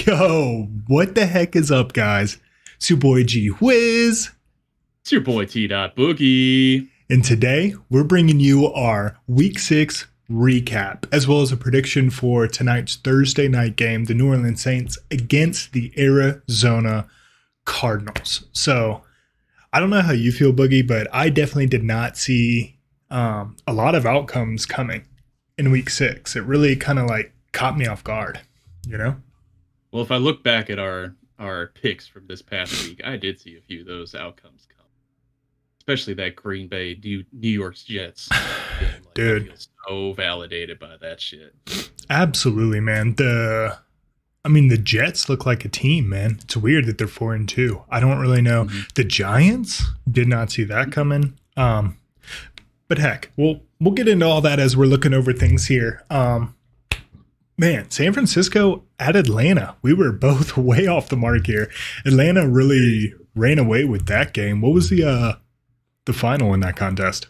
Yo, what the heck is up, guys? It's your boy G-Whiz. It's your boy T.Boogie. And today, we're bringing you our Week 6 recap, as well as a prediction for tonight's Thursday night game, the New Orleans Saints against the Arizona Cardinals. So, I don't know how you feel, Boogie, but I definitely did not see a lot of outcomes coming in Week 6. It really kind of like caught me off guard, you know? Well, if I look back at our picks from this past week, I did see a few of those outcomes come. Especially that Green Bay New York's Jets. Dude. I feel so validated by that shit. Absolutely, man. The Jets look like a team, man. It's weird that they're 4-2. I don't really know. Mm-hmm. The Giants did not see that coming. But heck, we'll get into all that as we're looking over things here. Man, San Francisco at Atlanta. We were both way off the mark here. Atlanta really ran away with that game. What was the final in that contest?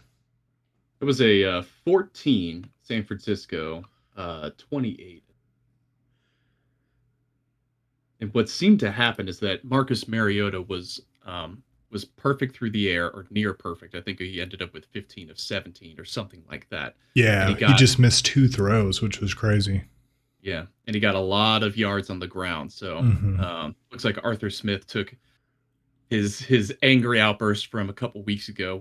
It was a 14 San Francisco, 28. And what seemed to happen is that Marcus Mariota was perfect through the air, or near perfect. I think he ended up with 15 of 17 or something like that. Yeah, he just missed 2 throws, which was crazy. Yeah, and he got a lot of yards on the ground. So looks like Arthur Smith took his angry outburst from a couple weeks ago,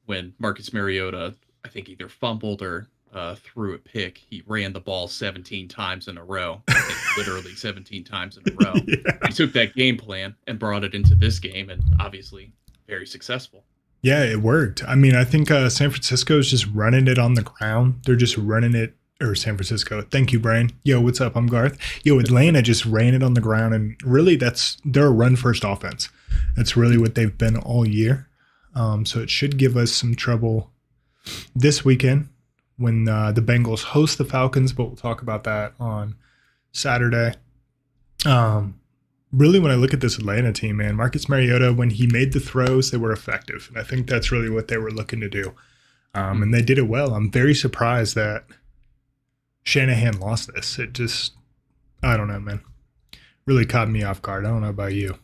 when Marcus Mariota, I think, either fumbled or threw a pick. He ran the ball 17 times in a row. I think literally 17 times in a row. Yeah. He took that game plan and brought it into this game, and obviously very successful. Yeah, it worked. I mean, I think San Francisco is just running it on the ground. They're just running it. Or San Francisco. Thank you, Brain. Yo, what's up? I'm Garth. Yo, Atlanta just ran it on the ground, and really they're a run-first offense. That's really what they've been all year. So it should give us some trouble this weekend when the Bengals host the Falcons, but we'll talk about that on Saturday. Really, when I look at this Atlanta team, man, Marcus Mariota, when he made the throws, they were effective. And I think that's really what they were looking to do. And they did it well. I'm very surprised that Shanahan lost this. It just, I don't know, man. Really caught me off guard. I don't know about you.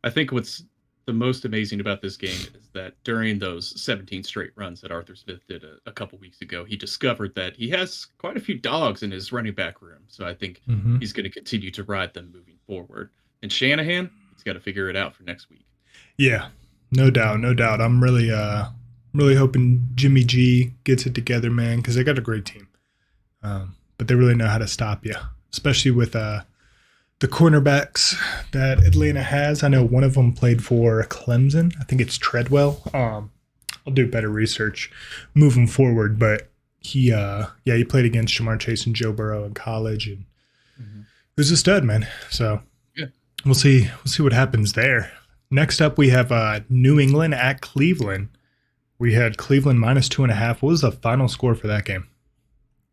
I think what's the most amazing about this game is that during those 17 straight runs that Arthur Smith did a couple weeks ago, he discovered that he has quite a few dogs in his running back room. So I think he's going to continue to ride them moving forward. And Shanahan, he's got to figure it out for next week. Yeah, no doubt, no doubt. I'm really hoping Jimmy G gets it together, man, because they got a great team. But they really know how to stop you, especially with the cornerbacks that Atlanta has. I know one of them played for Clemson. I think it's Treadwell. I'll do better research moving forward, but he played against Jamar Chase and Joe Burrow in college, and it was a stud, man. So yeah. We'll see what happens there. Next up, we have New England at Cleveland. We had Cleveland minus 2.5. What was the final score for that game?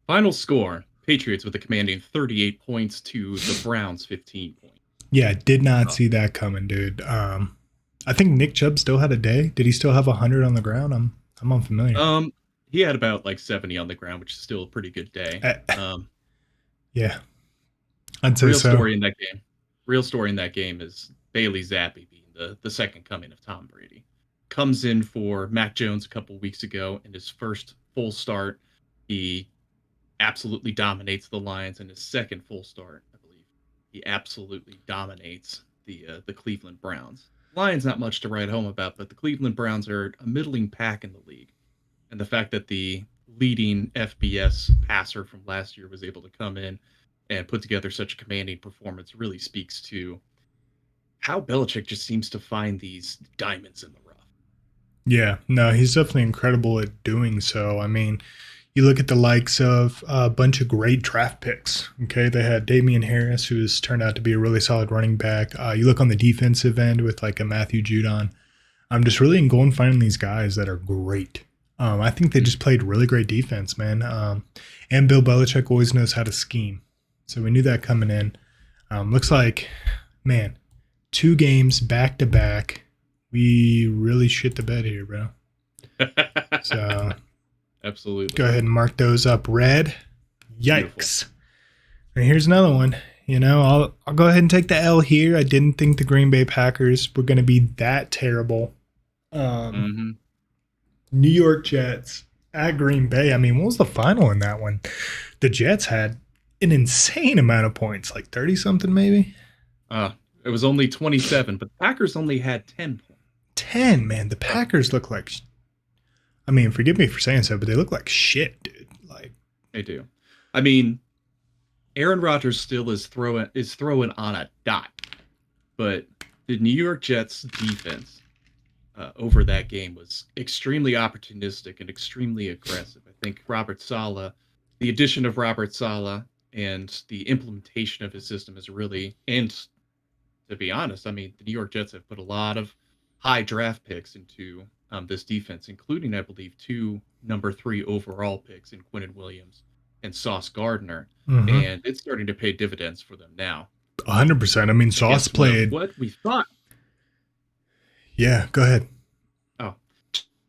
Final score, Patriots with a commanding 38 points to the Browns 15 points. Yeah, did not see that coming, dude. I think Nick Chubb still had a day. Did he still have 100 on the ground? I'm unfamiliar. He had about like 70 on the ground, which is still a pretty good day. Yeah. I'd say so. Real story in that game is Bailey Zappi being the second coming of Tom Brady. Comes in for Mac Jones a couple weeks ago in his first full start. He absolutely dominates the Lions in his second full start, I believe. He absolutely dominates the Cleveland Browns. Lions not much to write home about, but the Cleveland Browns are a middling pack in the league. And the fact that the leading FBS passer from last year was able to come in and put together such a commanding performance really speaks to how Belichick just seems to find these diamonds in the rough. Yeah, no, he's definitely incredible at doing so. I mean, you look at the likes of a bunch of great draft picks. Okay, they had Damian Harris, who has turned out to be a really solid running back. You look on the defensive end with like a Matthew Judon. I'm just really going finding these guys that are great. I think they just played really great defense, man. And Bill Belichick always knows how to scheme. So we knew that coming in. Looks like, man, 2 games back to back. We really shit the bed here, bro. So absolutely. Go ahead and mark those up red. Yikes. Beautiful. And here's another one. I'll go ahead and take the L here. I didn't think the Green Bay Packers were going to be that terrible. Um, Mm-hmm. New York Jets at Green Bay. I mean, what was the final in that one? The Jets had an insane amount of points, like 30 something maybe. Uh, it was only 27, but the Packers only had 10 points. 10, man. The Packers look like, I mean, forgive me for saying so, but they look like shit, dude. Like, They do. I mean, Aaron Rodgers still is throwing on a dot, but the New York Jets defense over that game was extremely opportunistic and extremely aggressive. I think the addition of Robert Sala and the implementation of his system is really, and to be honest, I mean, the New York Jets have put a lot of high draft picks into this defense, including, I believe, two number 3 overall picks in Quinnen Williams and Sauce Gardner. And it's starting to pay dividends for them now. 100%. I mean, Sauce played. What we thought. Yeah, go ahead. Oh,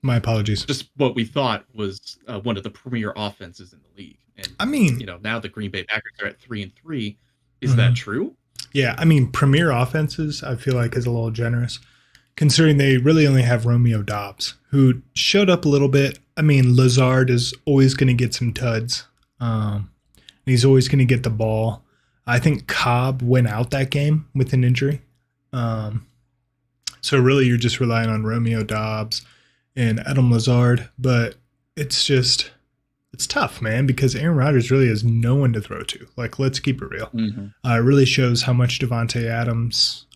my apologies. Just what we thought was one of the premier offenses in the league. And I mean, now the Green Bay Packers are at 3-3. Is that true? Yeah, I mean, premier offenses, I feel like, is a little generous, considering they really only have Romeo Doubs, who showed up a little bit. I mean, Lazard is always going to get some tuds. He's always going to get the ball. I think Cobb went out that game with an injury. So really, you're just relying on Romeo Doubs and Adam Lazard. But it's tough, man, because Aaron Rodgers really has no one to throw to. Like, let's keep it real. It really shows how much Devontae Adams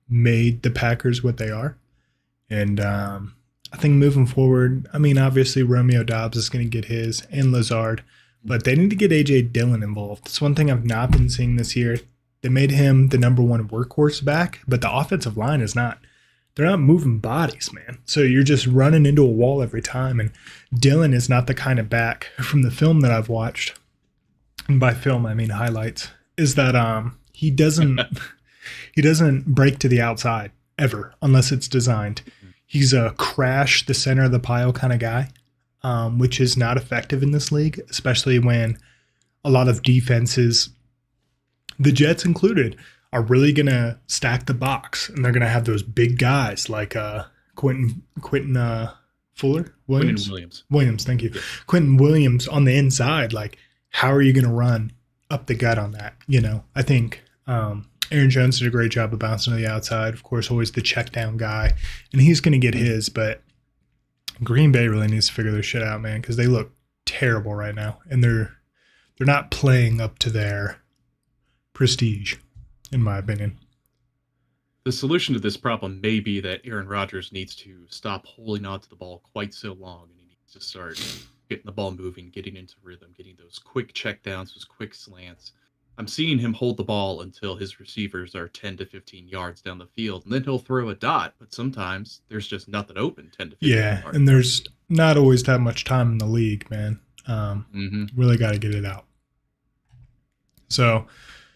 made the Packers what they are. And I think moving forward, I mean, obviously Romeo Doubs is going to get his and Lazard, but they need to get A.J. Dillon involved. It's one thing I've not been seeing this year. They made him the number 1 workhorse back, but the offensive line is not. They're not moving bodies, man. So you're just running into a wall every time. And Dillon is not the kind of back, from the film that I've watched, and by film I mean highlights, is that he doesn't break to the outside ever unless it's designed. He's a crash the center of the pile kind of guy, which is not effective in this league, especially when a lot of defenses, the Jets included, are really going to stack the box, and they're going to have those big guys like Quentin Williams, thank you. Quentin Williams on the inside. Like, how are you going to run up the gut on that? I think Aaron Jones did a great job of bouncing to the outside. Of course, always the check down guy, and he's going to get his. But Green Bay really needs to figure their shit out, man, because they look terrible right now, and they're not playing up to their prestige, in my opinion. The solution to this problem may be that Aaron Rodgers needs to stop holding on to the ball quite so long, and he needs to start getting the ball moving, getting into rhythm, getting those quick checkdowns, those quick slants. I'm seeing him hold the ball until his receivers are 10 to 15 yards down the field, and then he'll throw a dot, but sometimes there's just nothing open 10 to 15 yards. Yeah, and there's not always that much time in the league, man. Really got to get it out. So,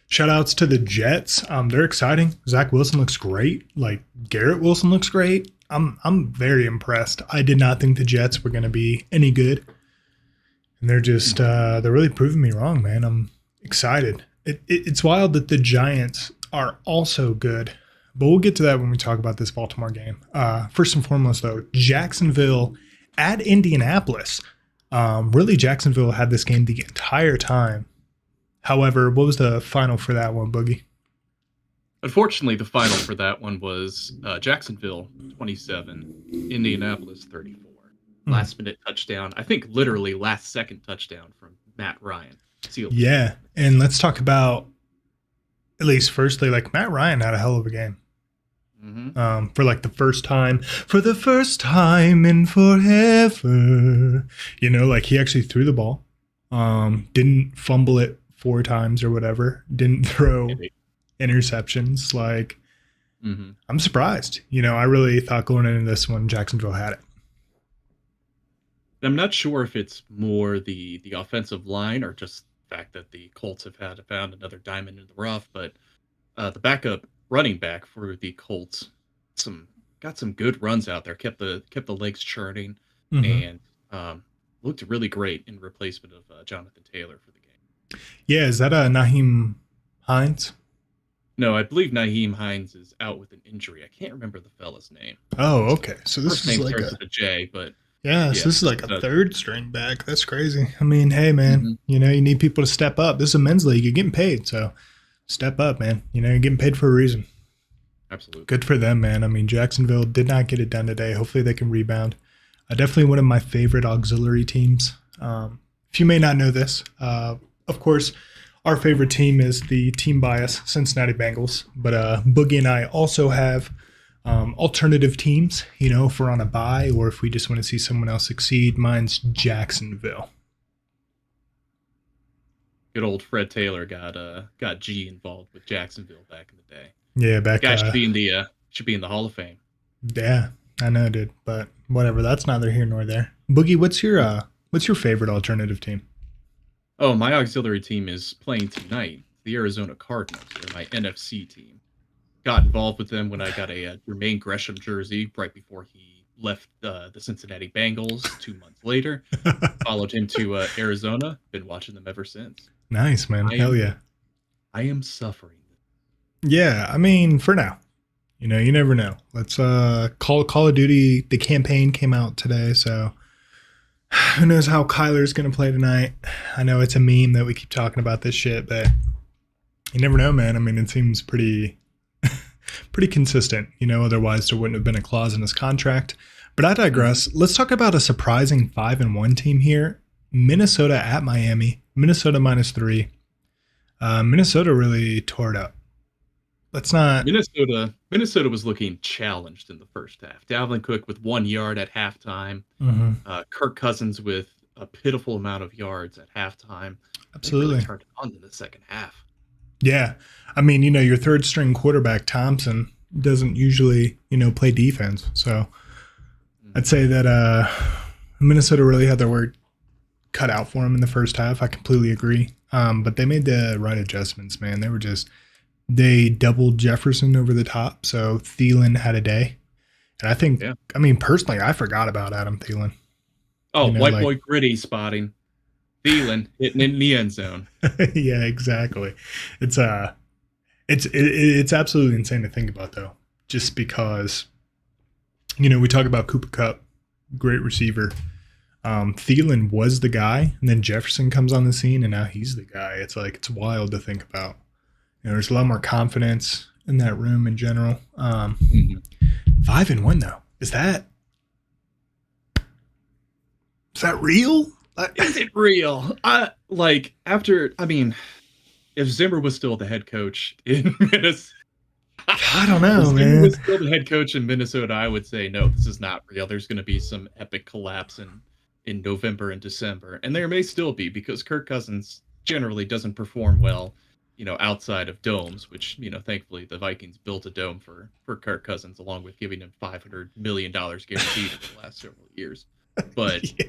shout outs to the Jets. They're exciting. Zach Wilson looks great. Like, Garrett Wilson looks great. I'm very impressed. I did not think the Jets were going to be any good. And they're just they're really proving me wrong, man. I'm excited. It's wild that the Giants are also good. But we'll get to that when we talk about this Baltimore game. First and foremost, though, Jacksonville at Indianapolis. Really, Jacksonville had this game the entire time. However, what was the final for that one, Boogie? Unfortunately, the final for that one was Jacksonville 27, Indianapolis 34. Last minute touchdown. I think literally last second touchdown from Matt Ryan. Sealed. Yeah, and let's talk about, at least firstly, like, Matt Ryan had a hell of a game. For like the first time in forever. Like, he actually threw the ball. Didn't fumble it 4 times or whatever. Didn't throw interceptions. Like, I'm surprised. I really thought going into this one, Jacksonville had it. I'm not sure if it's more the offensive line or just the fact that the Colts have found another diamond in the rough, but the backup running back for the Colts got some good runs out there, kept the legs churning, and looked really great in replacement of Jonathan Taylor for the game. Yeah, is that Naheem Hines? No, I believe Naheem Hines is out with an injury. I can't remember the fella's name. Oh, okay. So this First is name like starts a with a J, but yeah. So yeah, this is like a uh, third string back. That's crazy. I mean, hey man, mhm, you know you need people to step up. This is a men's league. You're getting paid, so step up, man. You know you're getting paid for a reason. absolutely. Good for them, man. I mean, Jacksonville did not get it done today. Hopefully they can rebound. Definitely one of my favorite auxiliary teams. If you may not know this, of course, our favorite team is the team bias Cincinnati Bengals. But Boogie and I also have alternative teams, you know, if we're on a bye or if we just want to see someone else succeed. Mine's Jacksonville. Good old Fred Taylor got G involved with Jacksonville back in the day. Yeah, back. Guy should be in the Hall of Fame. Yeah, I know, dude. But whatever. That's neither here nor there. Boogie, what's your favorite alternative team? Oh, my auxiliary team is playing tonight. The Arizona Cardinals. They're my NFC team. Got involved with them when I got a Jermaine Gresham jersey right before he left the Cincinnati Bengals 2 months later. Followed him to Arizona. Been watching them ever since. Nice, man. I Hell am yeah. I am suffering. Yeah, I mean, for now. You know, you never know. Let's Call of Duty, the campaign came out today, so who knows how Kyler's gonna play tonight. I know it's a meme that we keep talking about this shit, but you never know, man. I mean, it seems pretty consistent, you know, otherwise there wouldn't have been a clause in his contract. But I digress. Let's talk about a surprising 5-1 team here. Minnesota at Miami. Minnesota -3. Minnesota really tore it up. Let's not. Minnesota was looking challenged in the first half. Dalvin Cook with 1 yard at halftime. Mhm. Kirk Cousins with a pitiful amount of yards at halftime. They really Absolutely. turned it on in the second half. Yeah. I mean, you know, your third string quarterback, Thompson, doesn't usually, you know, play defense. So I'd say that Minnesota really had their work cut out for them in the first half. I completely agree. But they made the right adjustments, man. They doubled Jefferson over the top. So Thielen had a day. And Yeah. I mean, personally, I forgot about Adam Thielen. Oh, You know, white like, boy gritty spotting. Thielen hitting in the end zone. yeah, exactly. It's it's absolutely insane to think about though, just because you know we talk about Cooper Kupp, great receiver. Thielen was the guy, and then Jefferson comes on the scene, and now he's the guy. It's like it's wild to think about. You know, there's a lot more confidence in that room in general. Mhm. 5-1 though, is that real? Is it real? I mean, if Zimmer was still the head coach in Minnesota, I don't if know, Zimmer man. was still the head coach in Minnesota, I would say no, this is not real. There's going to be some epic collapse in November and December, and there may still be because Kirk Cousins generally doesn't perform well, outside of domes. Which thankfully the Vikings built a dome for Kirk Cousins, along with giving him $500 million guaranteed over the last several years. But Yeah,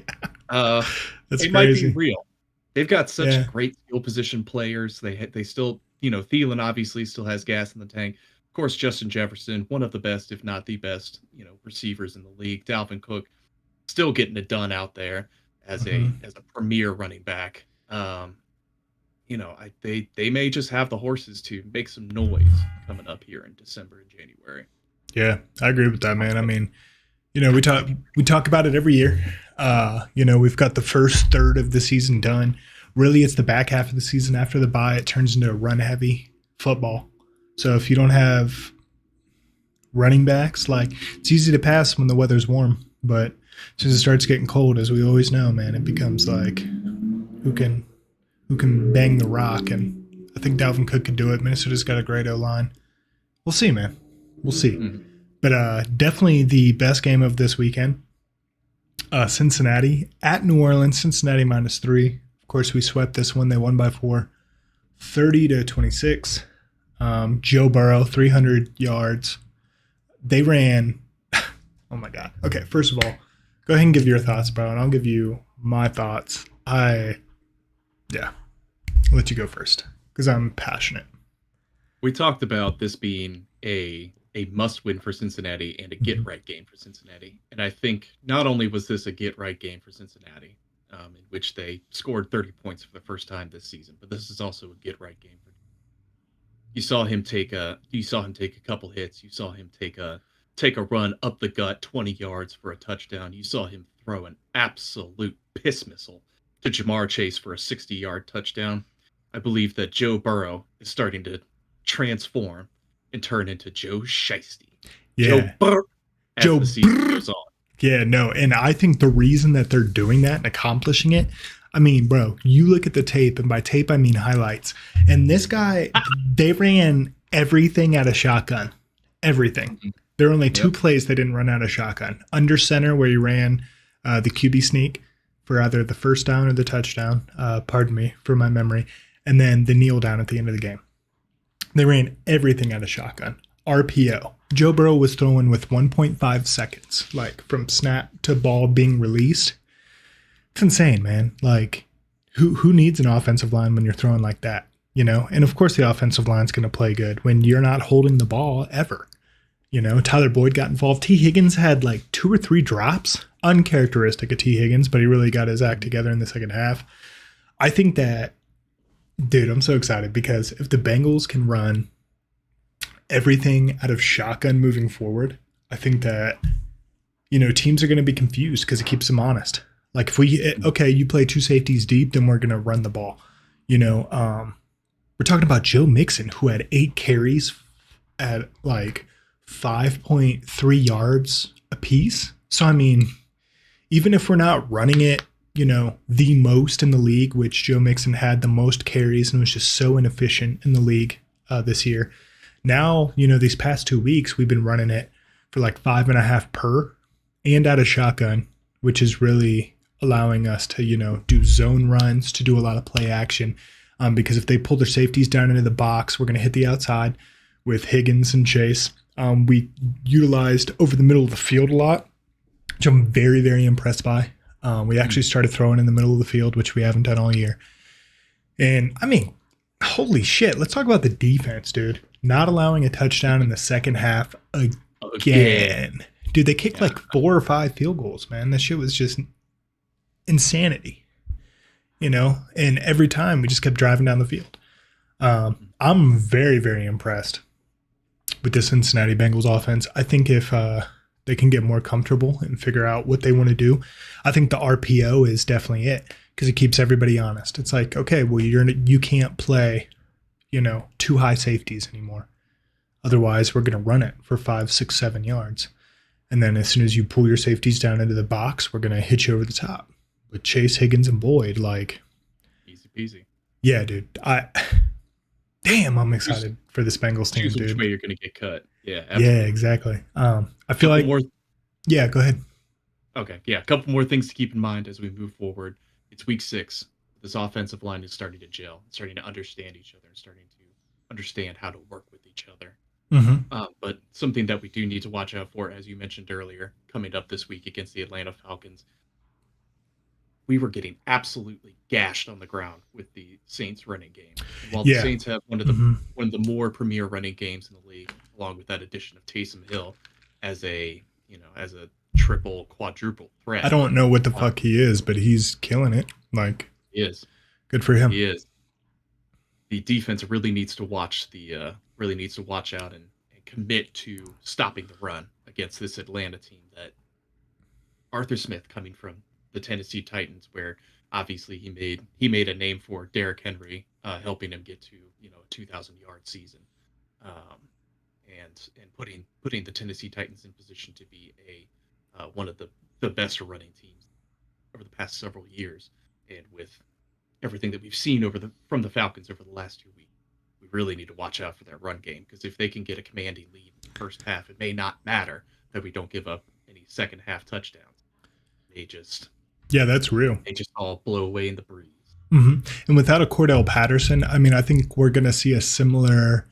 uh, that's it might be crazy. real. They've got such Yeah. great skill position players. They still, Thielen obviously still has gas in the tank. Of course, Justin Jefferson, one of the best, if not the best, receivers in the league. Dalvin Cook still getting it done out there as Hmm. a premier running back. They may just have the horses to make some noise coming up here in December and January. Yeah, I agree with that, man. I But mean, you know, it might be. we talk about it every year. You know, we've got the first third of the season done. Really, it's the back half of the season after the bye. It turns into a run heavy football. So if you don't have running backs, like it's easy to pass when the weather's warm, but as soon as it starts getting cold, as we always know, man, it becomes like who can bang the rock. And I think Dalvin Cook could do it. Minnesota's got a great O line. We'll see, man. We'll see. Mhm. But definitely the best game of this weekend. Cincinnati at New Orleans. Cincinnati -3. Of course, we swept this one. They won by 4, 30-26. Joe Burrow, 300 yards. They ran. Oh my god. Okay, first of all, go ahead and give your thoughts, bro, and I'll give you my thoughts. Yeah, I'll let you go first because I'm passionate. We talked about this being a must win for Cincinnati and a get Mhm. right game for Cincinnati. And I think not only was this a get right game for Cincinnati, in which they scored 30 points for the first time this season, but this is also a get right game for. You saw him take a couple hits. You saw him take a run up the gut 20 yards for a touchdown. You saw him throw an absolute piss missile to Jamar Chase for a 60-yard touchdown. I believe that Joe Burrow is starting to transform and turn into Joe Shiesty. Yeah. Joe Burrow as Joe the season goes on. Yeah, no. And I think the reason that they're doing that and accomplishing it, I mean, bro, you look at the tape, and by tape, I mean highlights. And this guy, they ran everything out of shotgun. Everything. There were only two plays they didn't run out of shotgun. Under center, where he ran the QB sneak for either the first down or the touchdown. Pardon me for my memory. And then the kneel down at the end of the game. They ran everything out of shotgun. RPO. Joe Burrow was throwing with 1.5 seconds, like from snap to ball being released. It's insane, man. Like, who needs an offensive line when you're throwing like that? You know? And of course the offensive line's going to play good when you're not holding the ball ever. You know, Tyler Boyd got involved. T. Higgins had like 2 or 3 drops. Uncharacteristic of T. Higgins, but he really got his act together in the second half. I think that, dude, I'm so excited because if the Bengals can run everything out of shotgun moving forward, I think that, you know, teams are going to be confused because it keeps them honest. Like if you play 2 safeties deep, then we're going to run the ball. You know, we're talking about Joe Mixon, who had 8 carries at like 5.3 yards apiece. So, I mean, even if we're not running it, you know, the most in the league, which Joe Mixon had the most carries and was just so inefficient in the league this year. Now, you know, these past 2 weeks, we've been running it for like 5.5 per and out of shotgun, which is really allowing us to, you know, do zone runs, to do a lot of play action. Because if they pull their safeties down into the box, we're going to hit the outside with Higgins and Chase. We utilized over the middle of the field a lot, which I'm very, very impressed by. We actually started throwing in the middle of the field, which we haven't done all year. And, I mean, holy shit. Let's talk about the defense, dude. Not allowing a touchdown in the second half again. Dude, they kicked like 4 or 5 field goals, man. That shit was just insanity. You know? And every time we just kept driving down the field. I'm very, very impressed with the Cincinnati Bengals offense. I think if they can get more comfortable and figure out what they want to do, I think the RPO is definitely it because it keeps everybody honest. It's like, okay, well, you can't play, you know, 2 high safeties anymore. Otherwise, we're going to run it for 5, 6, 7 yards. And then as soon as you pull your safeties down into the box, we're going to hit you over the top. With Chase, Higgins, and Boyd, like... Easy peasy. Yeah, dude. I'm excited for this Bengals team, dude. Which way you're going to get cut. Yeah, absolutely. Yeah, exactly. I feel like... Yeah, go ahead. Okay, yeah. A couple more things to keep in mind as we move forward. It's week 6. This offensive line is starting to gel, starting to understand each other, and starting to understand how to work with each other. Mm-hmm. But something that we do need to watch out for, as you mentioned earlier, coming up this week against the Atlanta Falcons, we were getting absolutely gashed on the ground with the Saints running game. While the Saints have one of the more premier running games in the league, along with that addition of Taysom Hill as a triple, quadruple threat. I don't know what the fuck he is, but he's killing it. Like, he is. Good for him. He is. The defense really needs to watch out and commit to stopping the run against this Atlanta team that Arthur Smith, coming from the Tennessee Titans, where obviously he made a name for Derrick Henry, helping him get to, you know, a 2,000-yard season, and putting the Tennessee Titans in position to be one of the best running teams over the past several years. And with everything that we've seen from the Falcons over the last 2 weeks, we really need to watch out for that run game, because if they can get a commanding lead in the first half, it may not matter that we don't give up any second half touchdowns. That's real. They just all blow away in the breeze. Mm-hmm. And without a Cordell Patterson, I mean, I think we're going to see a similar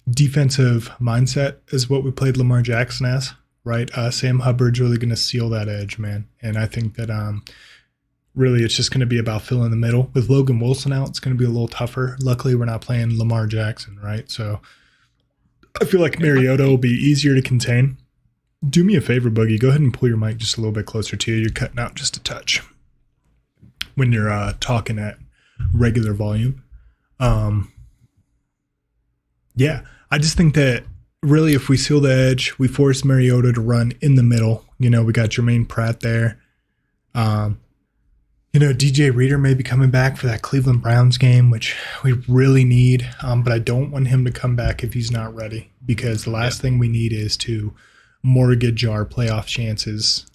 defensive mindset as what we played Lamar Jackson as, right? Sam Hubbard's really going to seal that edge, man. And I think that really it's just going to be about filling the middle. With Logan Wilson out, it's going to be a little tougher. Luckily, we're not playing Lamar Jackson, right? So I feel like Mariota will be easier to contain. Do me a favor, Boogie. Go ahead and pull your mic just a little bit closer to you. You're cutting out just a touch when you're talking at regular volume. Yeah, I just think that really, if we seal the edge, we force Mariota to run in the middle. You know, we got Jermaine Pratt there. Um, you know, DJ Reader may be coming back for that Cleveland Browns game, which we really need. But I don't want him to come back if he's not ready, because the last thing we need is to mortgage our playoff chances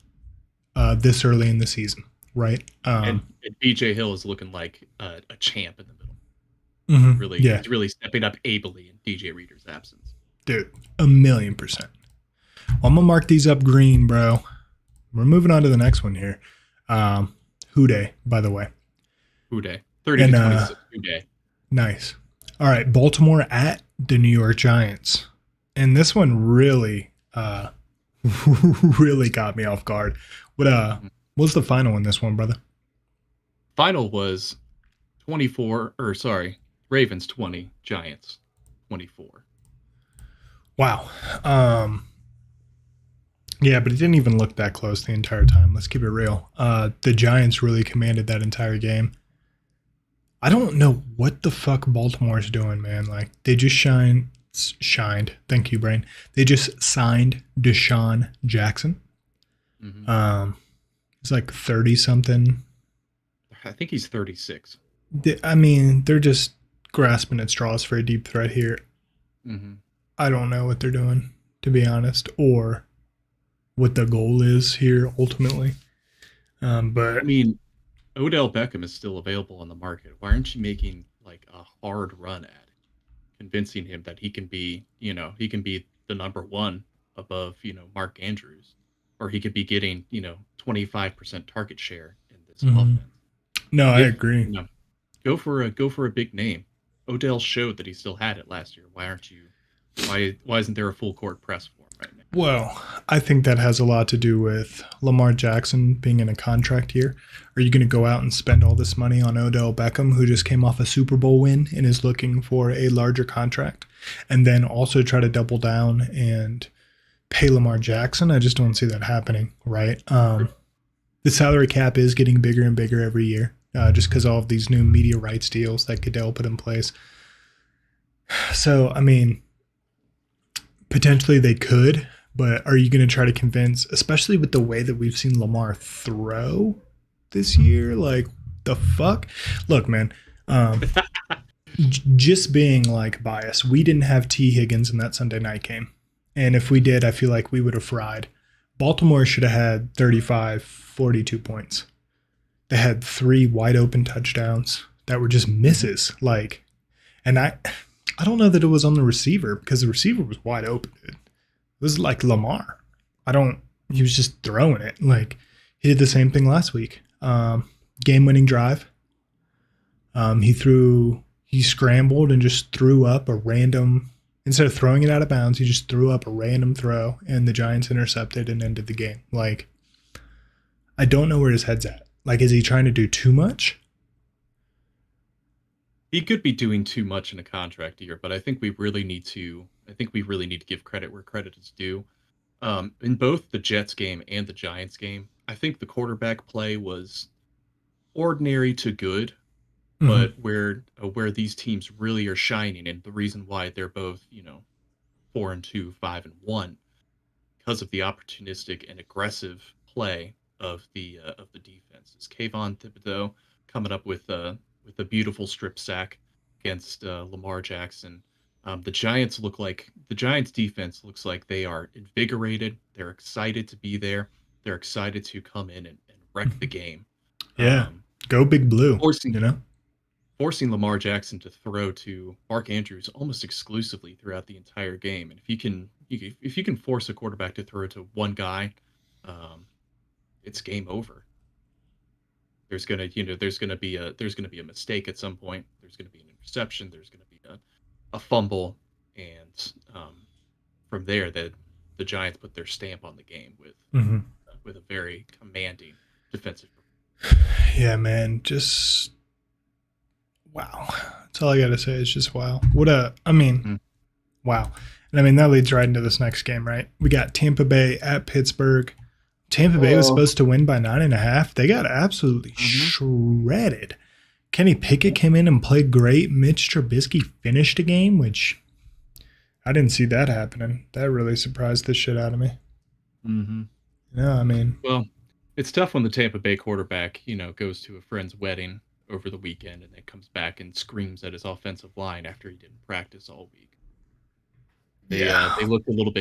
this early in the season, right? And BJ Hill is looking like a champ in the middle. He's really stepping up ably in DJ Reader's absence. Dude, 1,000,000%. Well, I'm gonna mark these up green, bro. We're moving on to the next one here. Houday, by the way. Houday. 30-26 Houday. Nice. All right, Baltimore at the New York Giants. And this one really really got me off guard. What was the final in this one, brother? Final was Ravens 20, Giants 24. Wow. Yeah, but it didn't even look that close the entire time. Let's keep it real. The Giants really commanded that entire game. I don't know what the fuck Baltimore's doing, man. Like, they just shined. Thank you, brain. They just signed Deshaun Jackson. He's like 30 something. I think he's 36. I mean, they're just grasping at straws for a deep threat here. I don't know what they're doing, to be honest, or what the goal is here ultimately. But I mean, Odell Beckham is still available on the market. Why aren't you making like a hard run at it, convincing him that he can be the number one above, Mark Andrews, or he could be getting, 25% target share in this offense. No, I agree. Go for a big name. Odell showed that he still had it last year. Why isn't there a full court press for him right now? Well, I think that has a lot to do with Lamar Jackson being in a contract year. Are you going to go out and spend all this money on Odell Beckham, who just came off a Super Bowl win and is looking for a larger contract, and then also try to double down and pay Lamar Jackson? I just don't see that happening, right? The salary cap is getting bigger and bigger every year, just because all of these new media rights deals that Goodell put in place. So, I mean, potentially they could, but are you going to try to convince, especially with the way that we've seen Lamar throw this year? Like, the fuck? Look, man, just being like biased, we didn't have T. Higgins in that Sunday night game. And if we did, I feel like we would have fried. Baltimore should have had 35, 42 points. They had 3 wide open touchdowns that were just misses. Like, and I don't know that it was on the receiver, because the receiver was wide open, dude. It was like Lamar. He was just throwing it. Like, he did the same thing last week. Game-winning drive. He scrambled and just threw up a random, instead of throwing it out of bounds, he just threw up a random throw, and the Giants intercepted and ended the game. Like, I don't know where his head's at. Like, is he trying to do too much? He could be doing too much in a contract year, but I think we really need to give credit where credit is due. In both the Jets game and the Giants game, I think the quarterback play was ordinary to good, but where these teams really are shining, and the reason why they're both 4-2, 5-1, because of the opportunistic and aggressive play of the defense. Is Kayvon Thibodeau coming up with a beautiful strip sack against Lamar Jackson. The Giants defense looks like they are invigorated. They're excited to be there. They're excited to come in and wreck the game. Yeah, go Big Blue. Forcing Lamar Jackson to throw to Mark Andrews almost exclusively throughout the entire game. And if you can force a quarterback to throw to one guy, it's game over. There's gonna be a mistake at some point. There's gonna be an interception. There's gonna be a fumble, and from there, the Giants put their stamp on the game with a very commanding defensive. Yeah, man, just wow. That's all I gotta say. Is just wow. Wow. And I mean, that leads right into this next game, right? We got Tampa Bay at Pittsburgh. Tampa Bay was supposed to win by 9.5. They got absolutely shredded. Kenny Pickett came in and played great. Mitch Trubisky finished a game, which I didn't see that happening. That really surprised the shit out of me. Mm-hmm. Yeah, I mean, Well, it's tough when the Tampa Bay quarterback, goes to a friend's wedding over the weekend and then comes back and screams at his offensive line after he didn't practice all week. They yeah. looked a little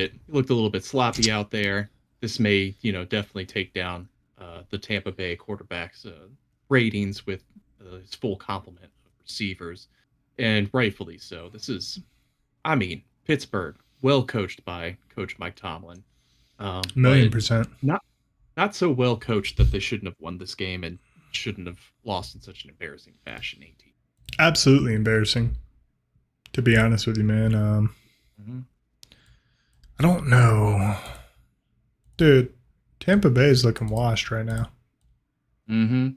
bit sloppy out there. This may, definitely take down the Tampa Bay quarterback's ratings with his full complement of receivers, and rightfully so. I mean, Pittsburgh, well coached by Coach Mike Tomlin, Million but percent. not not so well coached that they shouldn't have won this game and shouldn't have lost in such an embarrassing fashion. 18. Absolutely embarrassing, to be honest with you, man. Mm-hmm. I don't know. Dude, Tampa Bay is looking washed right now. Mm-hmm.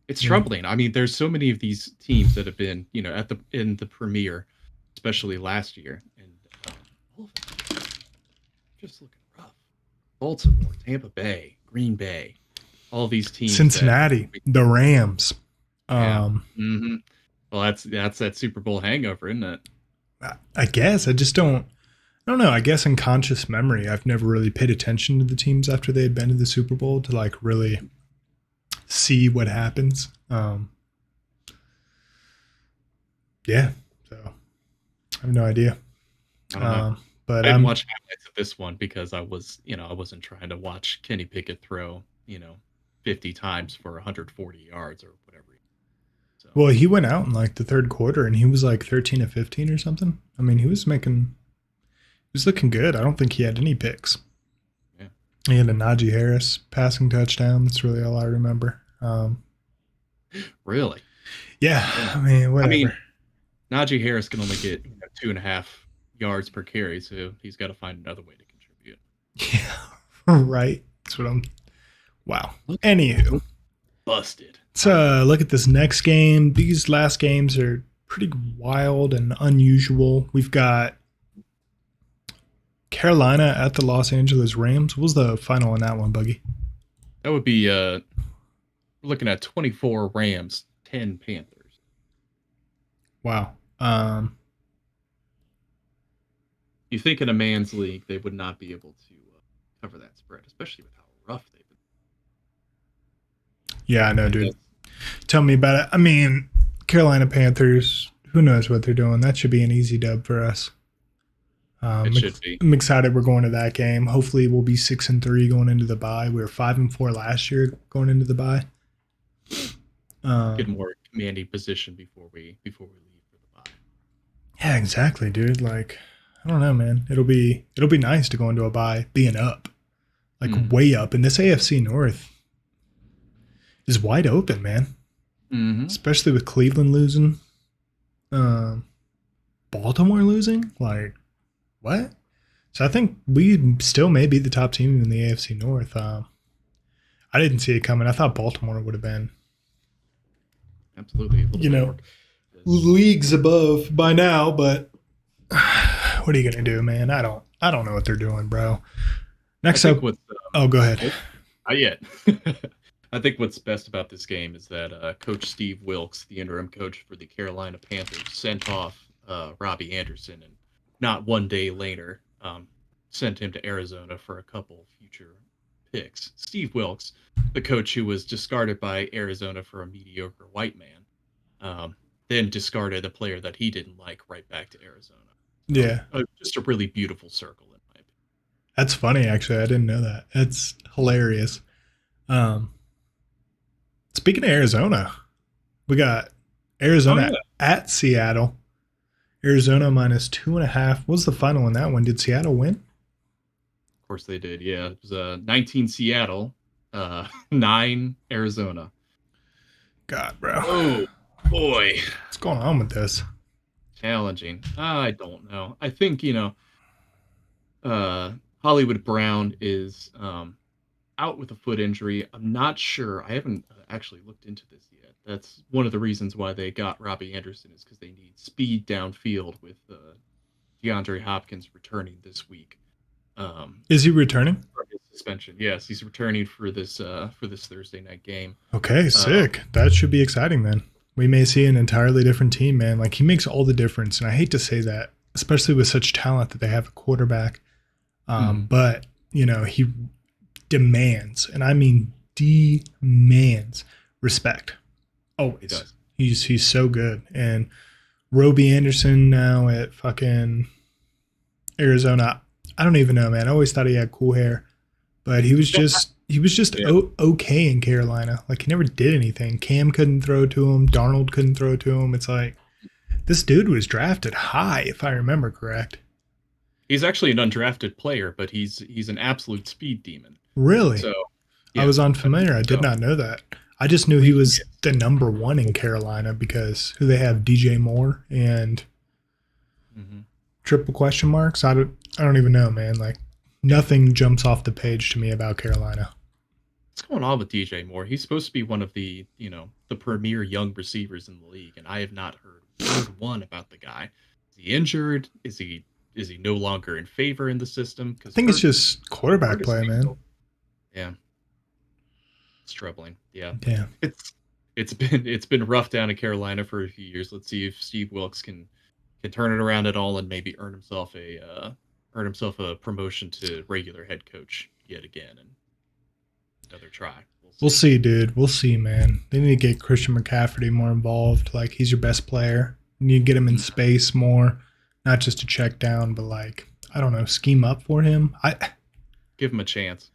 It's Yeah. troubling. I mean, there's so many of these teams that have been, in the Premier, especially last year, and all of them just looking rough. Baltimore, Tampa Bay, Green Bay, all these teams that, Cincinnati, the Rams. yeah. Mm-hmm. Well, that's that Super Bowl hangover, isn't it? I guess I just don't. I don't know. I guess in conscious memory, I've never really paid attention to the teams after they had been to the Super Bowl to like really see what happens. Yeah. So I have no idea. I don't know. But I didn't I'm watch highlights of this one because I wasn't trying to watch Kenny Pickett throw, 50 times for 140 yards or whatever. So well. He went out in like the third quarter, and he was like 13 of 15 or something. I mean, he was looking good. I don't think he had any picks. yeah, He had a Najee Harris passing touchdown. That's really all I remember. really. Yeah, Yeah. I mean, I whatever. mean, Najee Harris can only get 2.5 yards per carry, so he's got to find another way to contribute. Yeah, right. That's what I'm. Wow. Anywho, Busted. let's look at this next game. These last games are pretty wild and unusual. We've got Carolina at the Los Angeles Rams. What was the final in that one, Buggy? That would be we're looking at 24 Rams, 10 Panthers. Wow. You think in a man's league they would not be able to cover that spread, especially with how rough they've been. Yeah, I know, Like dude. Tell me about it. I mean, Carolina Panthers, who knows what they're doing? That should be an easy dub for us. It should be. I'm excited we're going to that game. Hopefully we'll be 6-3 going into the bye. We were 5-4 last year going into the bye. Get more commanding position before we leave for the bye. Yeah, exactly, dude. Like, I don't know, man. It'll be nice to go into a bye being up. Like way up. And this AFC North is wide open, man. Mm-hmm. Especially with Cleveland losing. Baltimore losing? Like, what? So I think we still may be the top team in the AFC North. I didn't see it coming. I thought Baltimore would have been, Absolutely. leagues above by now. But what are you gonna do, man? I don't know what they're doing, bro. Next up, oh, go ahead. Not yet. I think what's best about this game is that Coach Steve Wilkes, the interim coach for the Carolina Panthers, sent off Robbie Anderson, and not one day later sent him to Arizona for a couple future picks. Steve Wilkes, the coach who was discarded by Arizona for a mediocre white man, then discarded a player that he didn't like right back to Arizona. Yeah. Just a really beautiful circle, in my opinion. That's funny, actually. I didn't know that. It's hilarious. Speaking of Arizona, we got Arizona at Seattle. Arizona minus 2.5. What was the final in that one? Did Seattle win? Of course they did. Yeah, it was 19 Seattle, 9 Arizona. God, bro. Oh boy, what's going on with this? Challenging. I don't know. I think Hollywood Brown is out with a foot injury. I'm not sure. I haven't actually looked into this yet. That's one of the reasons why they got Robbie Anderson, is because they need speed downfield with DeAndre Hopkins returning this week. Is he returning? From his suspension. Yes, he's returning for this Thursday night game. Okay, sick. That should be exciting then. We may see an entirely different team, man. Like, he makes all the difference, and I hate to say that especially with such talent that they have a quarterback. Mhm. But he demands, and I mean demands respect. He Always. does. He's so good. And Roby Anderson now at fucking Arizona. I don't even know, man. I always thought he had cool hair, but he was just Yeah. okay in Carolina. Like he never did anything. Cam couldn't throw to him. Darnold couldn't throw to him. It's like this dude was drafted high, if I remember correct. He's actually an undrafted player, but he's an absolute speed demon. Really, So I yeah, was I believe unfamiliar. I did so. not know that. I just knew he Believe he was is. the number one in Carolina because who they have DJ Moore and Mhm. triple question marks. I don't even know, man. Like nothing jumps off the page to me about Carolina. What's going on with DJ Moore? He's supposed to be one of the, the premier young receivers in the league, and I have not heard word one about the guy. Is he injured? Is he no longer in favor in the system? I Because think it's Hurt just quarterback Hurt is play, taking man. over. Yeah, it's troubling. Yeah, Yeah. it's been rough down in Carolina for a few years. Let's see if Steve Wilkes can turn it around at all and maybe earn himself a promotion to regular head coach yet again and another try. We'll We'll see. see, dude. We'll see, man. They need to get Christian McCaffrey more involved. Like he's your best player. You need to get him in Mhm. space more, not just to check down, but like I don't know, scheme up for him. Give him a chance.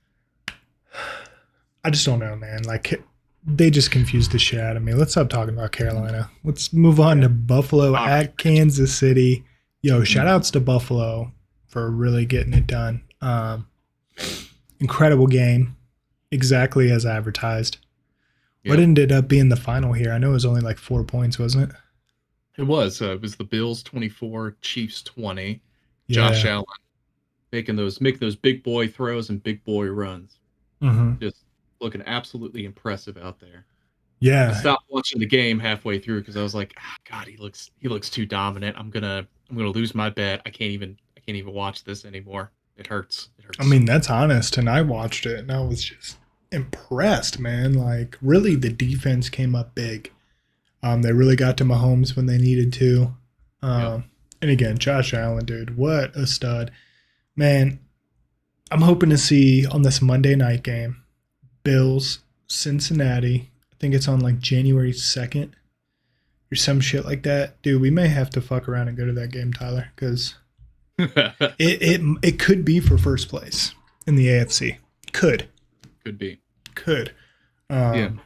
I just don't know, man. Like they just confused the shit out of me. Let's stop talking about Carolina. Let's move on Yeah. to Buffalo Poverty at bridge. Kansas City. Yo, shout Mhm. outs to Buffalo for really getting it done. Man. Incredible game, exactly as advertised. What Yep. ended up being the final here? I know it was only like 4 points, wasn't it? It was. It was the Bills 24, Chiefs 20. Josh Yeah. Allen making those big boy throws and big boy runs. Hmm. Just looking absolutely impressive out there. I Yeah. stopped watching the game halfway through because I was like, God, he looks too dominant. I'm gonna lose my bet. I can't even watch this anymore. It hurts. It I hurts so mean, bad. that's honest. And I watched it and I was just impressed, man. Like, really, the defense came up big. They really got to Mahomes when they needed to. Yep. And again, Josh Allen, dude, what a stud. Man, I'm hoping to see on this Monday night game, Bills, Cincinnati. I think it's on like January 2nd or some shit like that. Dude, we may have to fuck around and go to that game, Tyler, because it could be for first place in the AFC. Could. Could be. Could. Yeah. Um,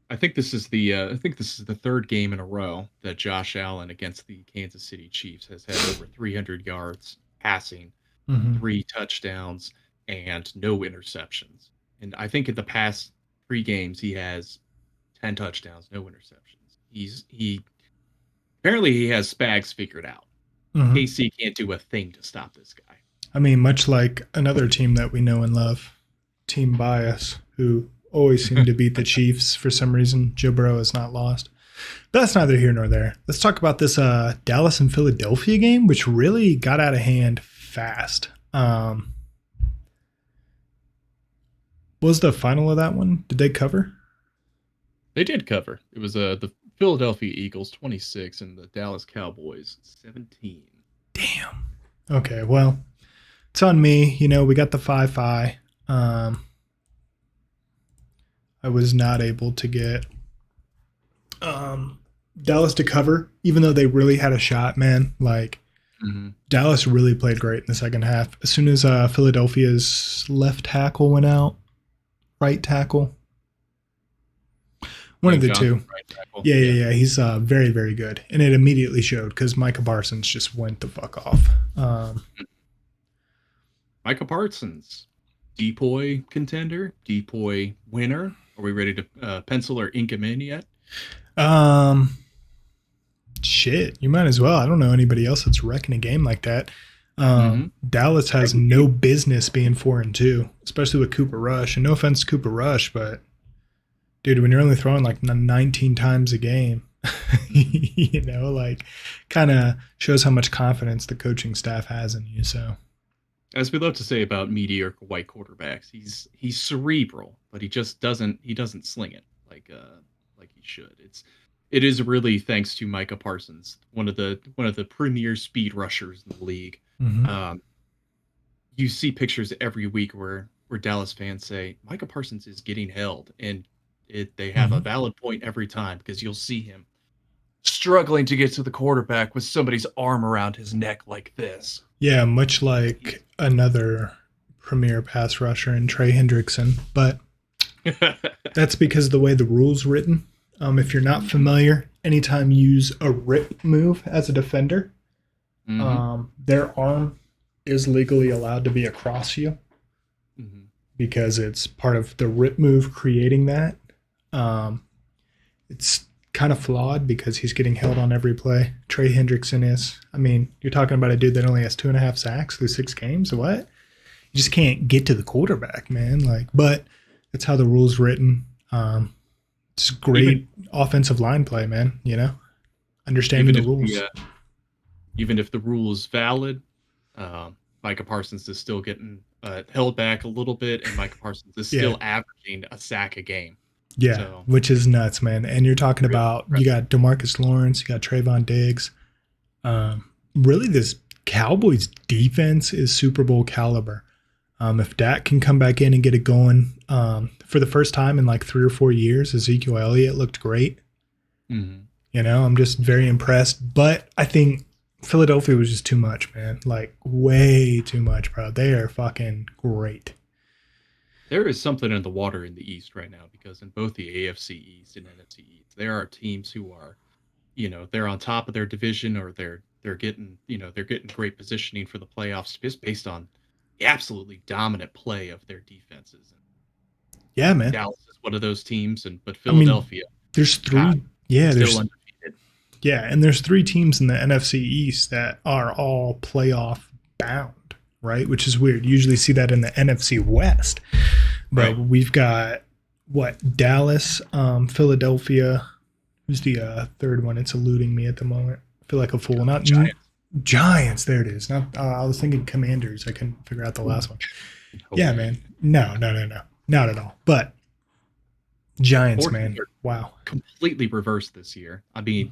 I think this is the third game in a row that Josh Allen against the Kansas City Chiefs has had over 300 yards passing, mhm. 3 touchdowns, and no interceptions. And I think in the past 3 games he has 10 touchdowns, no interceptions. He apparently he has Spags figured out. Mhm. KC can't do a thing to stop this guy. I mean, much like another team that we know and love, Team Bias, who always seem to beat the Chiefs for some reason. Joe Burrow has not lost. But that's neither here nor there. Let's talk about this Dallas and Philadelphia game, which really got out of hand fast. What was the final of that one? Did they cover? They did cover. It was the Philadelphia Eagles 26 and the Dallas Cowboys 17. Damn. Okay, well, it's on me. We got the 5-5. I was not able to get um, Dallas to cover, even though they really had a shot, man. Like, Mm-hmm. Dallas really played great in the second half. As soon as Philadelphia's left tackle went out, right tackle, one of Lane the Johnson, two. right tackle. Yeah, Yeah. yeah, yeah. He's very, very good. And it immediately showed because Micah Parsons just went the fuck off. Micah Parsons, Depoy contender, Depoy winner. Are we ready to pencil or ink him in yet? Um, Shit, you might as well. I don't know anybody else that's wrecking a game like that. Mm-hmm. Dallas has Second no game. business being 4-2, especially with Cooper Rush. And no offense to Cooper Rush, but dude, when you're only throwing like 19 times a game, like kind of shows how much confidence the coaching staff has in you. So, As we love to say about mediocre white quarterbacks, he's cerebral, but he just doesn't sling it like he should. It is really thanks to Micah Parsons, one of the premier speed rushers in the league. Hmm. Um, you see pictures every week where Dallas fans say Micah Parsons is getting held, and they have a Hmm. valid point every time because you'll see him struggling to get to the quarterback with somebody's arm around his neck like this. Yeah, much He's- like another premier pass rusher in Trey Hendrickson, but that's because of the way the rules written. If you're not familiar, anytime you use a rip move as a defender, hmm their arm is legally allowed to be across you hmm because it's part of the rip move creating that. Um, it's kind of flawed because he's getting held on every play. Trey Hendrickson is. I mean, you're talking about a dude that only has 2.5 sacks through 6 games. What? You just can't get to the quarterback, man. Like, but that's how the rules written. It's even great offensive line play, man. Understanding even the if rules. even if the rule is valid, Micah Parsons is still getting held back a little bit, and Micah Parsons is Yeah, still averaging a sack a game. yeah, So which is nuts, man. And you're talking really about you impressive. got Demarcus Lawrence, you got Trayvon Diggs. Really, this Cowboys defense is Super Bowl caliber. If Dak can come back in and get it going, for the first time in like 3 or 4 years, Ezekiel Elliott looked great. hmm I'm just very impressed. But I think Philadelphia was just too much, man. Like way too much, bro. They are fucking great. There is something in the water in the East right now because in both the AFC East and NFC East, there are teams who are, they're on top of their division or they're getting, they're getting great positioning for the playoffs just based on the absolutely dominant play of their defenses. And Yeah, man. Dallas is one of those teams, and but I mean, Philadelphia, there's God, three. Yeah, still there's undefeated. yeah, and there's three teams in the NFC East that are all playoff bound, right? Which is weird. You usually see that in the NFC West, but Right. we've got what Dallas, Philadelphia. Who's the third one? It's eluding me at the moment. I feel like a fool. Not Giants. Giants. There it is. Not. I was thinking Commanders. I couldn't figure out the last one. Yeah, Okay. man. No, no, no, no, not at all. But Giants, Fortunes man. are Wow. completely reversed this year. I mean,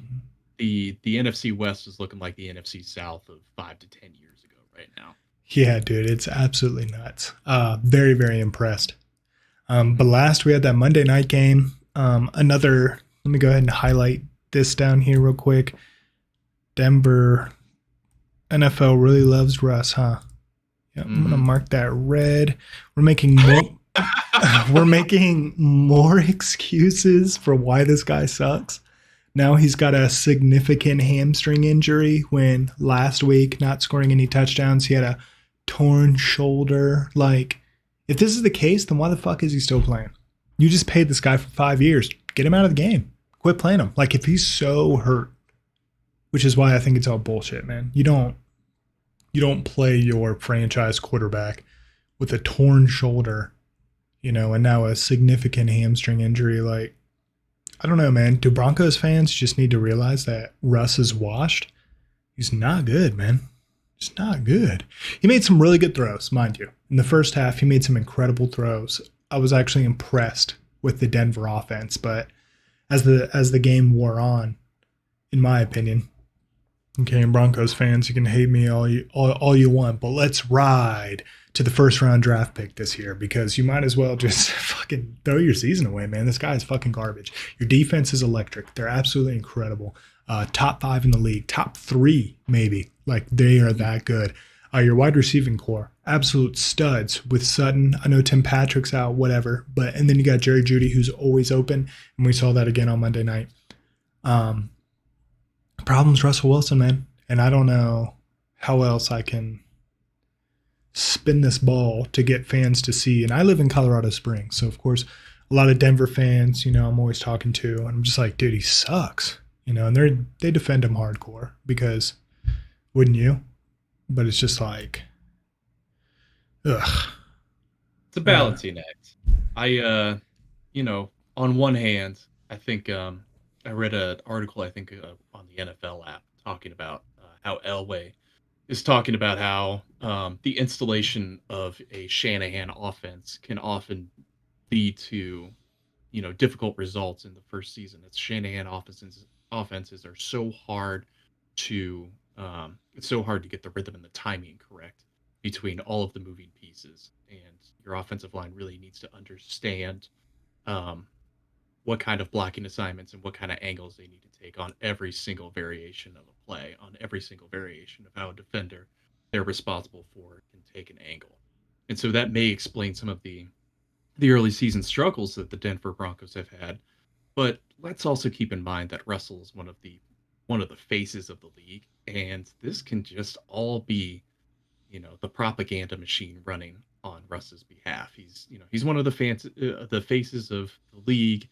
Mhm. the NFC West is looking like the NFC South of 5 to 10 years ago right now. Yeah, dude, it's absolutely nuts. Very, very impressed. But last we had that Monday night game. Another. Let me go ahead and highlight this down here real quick. Denver NFL really loves Russ, huh? Yeah, I'm gonna Mm-hmm. mark that red. We're making more. We're making more excuses for why this guy sucks. Now he's got a significant hamstring injury when last week, not scoring any touchdowns, he had a torn shoulder. Like, if this is the case, then why the fuck is he still playing? You just paid this guy for 5 years. Get him out of the game. Quit playing him. Like, if he's so hurt, which is why I think it's all bullshit, man. You don't play your franchise quarterback with a torn shoulder, and now a significant hamstring injury. Like, I don't know, man. Do Broncos fans just need to realize that Russ is washed? He's not good, man. He's not good. He made some really good throws, mind you. In the first half, he made some incredible throws. I was actually impressed with the Denver offense, but as the game wore on, in my opinion, okay, and Broncos fans, you can hate me all you want, but let's ride to the first round draft pick this year because you might as well just fucking throw your season away, man. This guy is fucking garbage. Your defense is electric. They're absolutely incredible. Top 5 in the league, top 3 maybe. Like they are that good. Your wide receiving core, absolute studs with Sutton. I know Tim Patrick's out, whatever, but and then you got Jerry Judy who's always open, and we saw that again on Monday night. Um, Problem's Russell Wilson, man. And I don't know how else I can spin this ball to get fans to see. And I live in Colorado Springs. So, of course, a lot of Denver fans, I'm always talking to. And I'm just like, dude, he sucks. And they defend him hardcore because wouldn't you? But it's just like, ugh. It's a Uh, balancing act. On one hand, I think I read an article I think on the NFL app talking about how Elway is talking about how the installation of a Shanahan offense can often lead to difficult results in the first season. It's Shanahan offenses are so hard to it's so hard to get the rhythm and the timing correct between all of the moving pieces, and your offensive line really needs to understand um, what kind of blocking assignments and what kind of angles they need to take on every single variation of a play, on every single variation of how a defender they're responsible for can take an angle. And so that may explain some of the early season struggles that the Denver Broncos have had. But let's also keep in mind that Russell is one of the faces of the league, and this can just all be, the propaganda machine running on Russ's behalf. He's one of the faces of the league.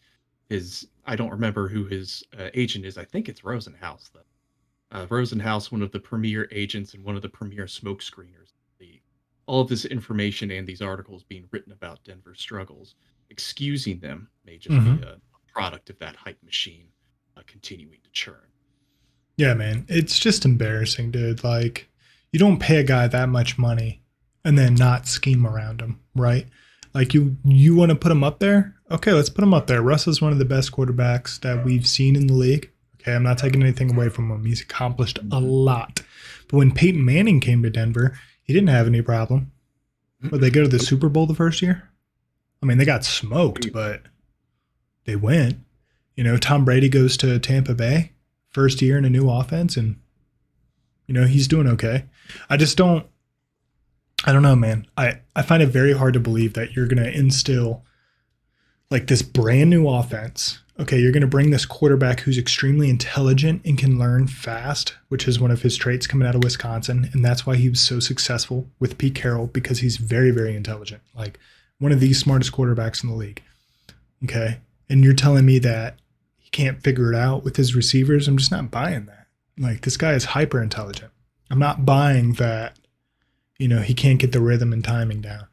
His I don't remember who his agent is. I think it's Rosenhaus though. Rosenhaus, one of the premier agents and one of the premier smoke screeners in the league. All of this information and these articles being written about Denver's struggles, excusing them may just Mm-hmm. be a product of that hype machine continuing to churn. Yeah, man. It's just embarrassing, dude. Like, you don't pay a guy that much money and then not scheme around him, right? Like, you want to put him up there? Okay, let's put him up there. Russ is one of the best quarterbacks that we've seen in the league. Okay, I'm not taking anything away from him. He's accomplished a lot. But when Peyton Manning came to Denver, he didn't have any problem. But they go to the Super Bowl the first year? I mean, they got smoked, but they went. Tom Brady goes to Tampa Bay, first year in a new offense, and, he's doing okay. I don't know, man. I find it very hard to believe that you're going to instill like this brand new offense. Okay, you're going to bring this quarterback who's extremely intelligent and can learn fast, which is one of his traits coming out of Wisconsin. And that's why he was so successful with Pete Carroll, because he's very, very intelligent. Like one of the smartest quarterbacks in the league. Okay. And you're telling me that he can't figure it out with his receivers? I'm just not buying that. Like, this guy is hyper intelligent. I'm not buying that, he can't get the rhythm and timing down.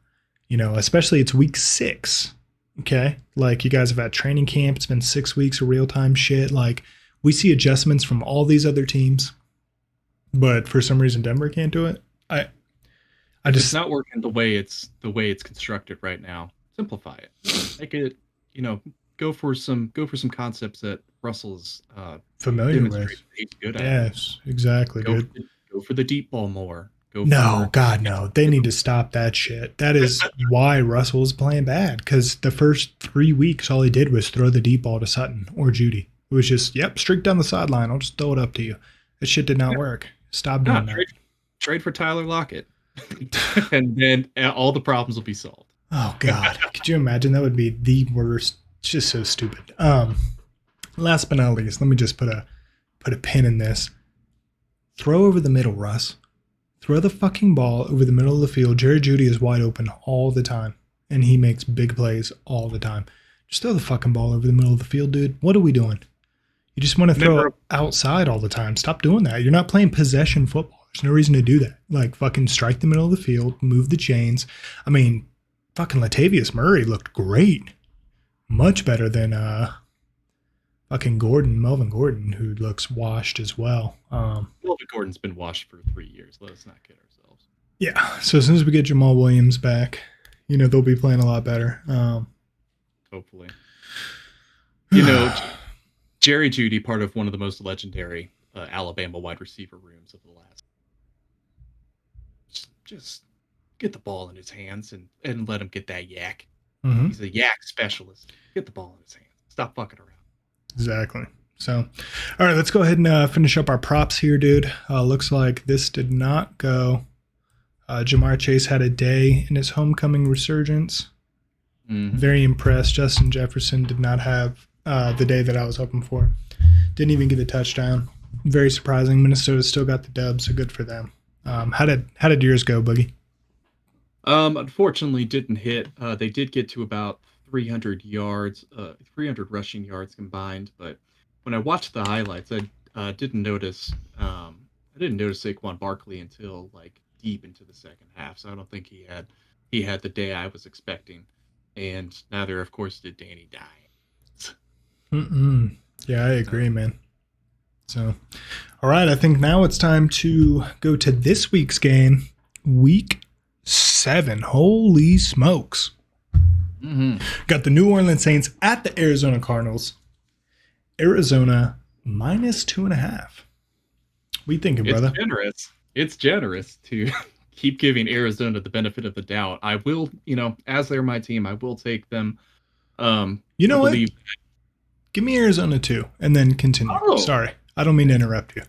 Especially it's week 6. Okay. Like, you guys have had training camp. It's been 6 weeks of real time shit. Like, we see adjustments from all these other teams, but for some reason Denver can't do it. I just, it's not working the way it's constructed right now. Simplify it. Make it, go for some concepts that Russell's familiar with. He's good at. Yes, exactly. Go for the deep ball more. No. They need to stop that shit. That is why Russell was playing bad, because the first 3 weeks, all he did was throw the deep ball to Sutton or Judy. It was just, streak down the sideline. I'll just throw it up to you. That shit did not work. Stop doing that. Trade for Tyler Lockett, and then all the problems will be solved. Oh, God. Could you imagine? That would be the worst. It's just so stupid. Last but not least, let me just put a pin in this. Throw over the middle, Russ. Throw the fucking ball over the middle of the field. Jerry Jeudy is wide open all the time, and he makes big plays all the time. Just throw the fucking ball over the middle of the field, dude. What are we doing? You just want to throw it outside all the time. Stop doing that. You're not playing possession football. There's no reason to do that. Like, fucking strike the middle of the field, move the chains. I mean, fucking Latavius Murray looked great. Much better than fucking Melvin Gordon, who looks washed as well. Melvin Gordon's been washed for 3 years. Let us not kid ourselves. Yeah. So as soon as we get Jamal Williams back, they'll be playing a lot better. Hopefully. Jerry Jeudy, part of one of the most legendary Alabama wide receiver rooms of the last. Just get the ball in his hands and let him get that yak. Mm-hmm. He's a yak specialist. Get the ball in his hands. Stop fucking around. Exactly. So, all right, let's go ahead and finish up our props here, dude. Looks like this did not go. Jamar Chase had a day in his homecoming resurgence. Mm-hmm. Very impressed. Justin Jefferson did not have the day that I was hoping for. Didn't even get a touchdown. Very surprising. Minnesota still got the dub, so good for them. How did yours go, Boogie? Unfortunately, didn't hit. They did get to about 300 yards, 300 rushing yards combined. But when I watched the highlights, I didn't notice Saquon Barkley until like deep into the second half. So I don't think he had the day I was expecting. And neither, of course, did Danny Dimes. Yeah, I agree, man. So, all right, I think now it's time to go to this week's game, Week 7. Holy smokes. Got the New Orleans Saints at the Arizona Cardinals. Arizona -2.5. What you thinking, brother? It's generous to keep giving Arizona the benefit of the doubt. I will, as they're my team, I will take them. You know what? Give me Arizona too, and then continue. Oh. Sorry, I don't mean to interrupt you.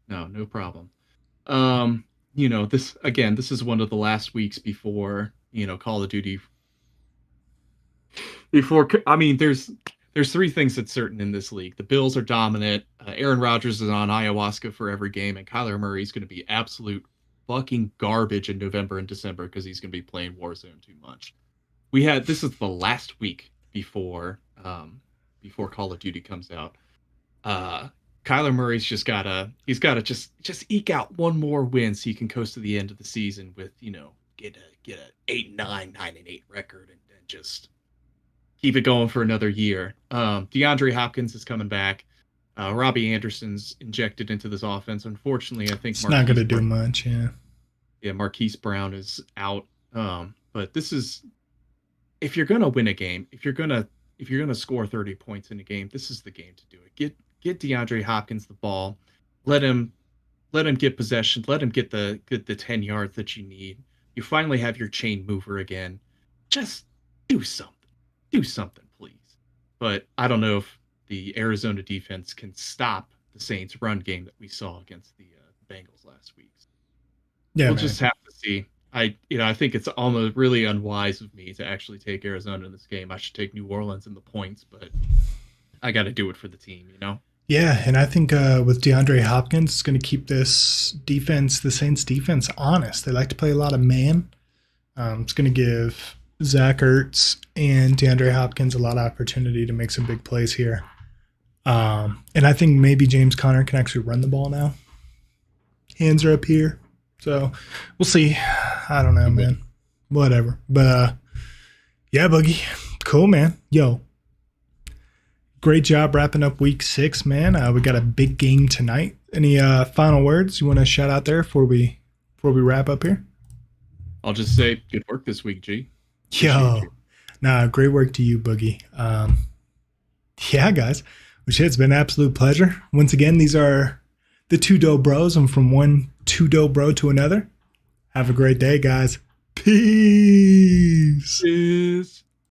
No problem. This is one of the last weeks before, Call of Duty. There's three things that's certain in this league. The Bills are dominant. Aaron Rodgers is on ayahuasca for every game, and Kyler Murray is going to be absolute fucking garbage in November and December because he's going to be playing Warzone too much. This is the last week before Call of Duty comes out. Kyler Murray's just gotta just eke out one more win so you can coast to the end of the season with, get a 8-9, 9-8 record and just keep it going for another year. DeAndre Hopkins is coming back. Robbie Anderson's injected into this offense. Unfortunately, I think it's not going to do much. Yeah. Yeah, Marquise Brown is out. But this is, if you're going to win a game, if you're going to score 30 points in a game, this is the game to do it. Get DeAndre Hopkins the ball. Let him get possession. Let him get the 10 yards that you need. You finally have your chain mover again. Just do something. Do something, please. But I don't know if the Arizona defense can stop the Saints' run game that we saw against the Bengals last week. Yeah, we'll just have to see. I think it's almost really unwise of me to actually take Arizona in this game. I should take New Orleans in the points, but I got to do it for the team, Yeah, and I think with DeAndre Hopkins, it's going to keep the Saints defense, honest. They like to play a lot of man. It's going to give Zach Ertz and DeAndre Hopkins a lot of opportunity to make some big plays here. And I think maybe James Conner can actually run the ball now. Hands are up here. So we'll see. I don't know, man. Whatever. But yeah, Boogie. Cool, man. Yo. Great job wrapping up week 6, man. We got a big game tonight. Any final words you want to shout out there before we wrap up here? I'll just say good work this week, G. Yo. Nah, great work to you, Boogie. Yeah, guys. It's been an absolute pleasure. Once again, these are the Two Dope Bros. I'm from one Two Dope Bro to another. Have a great day, guys. Peace.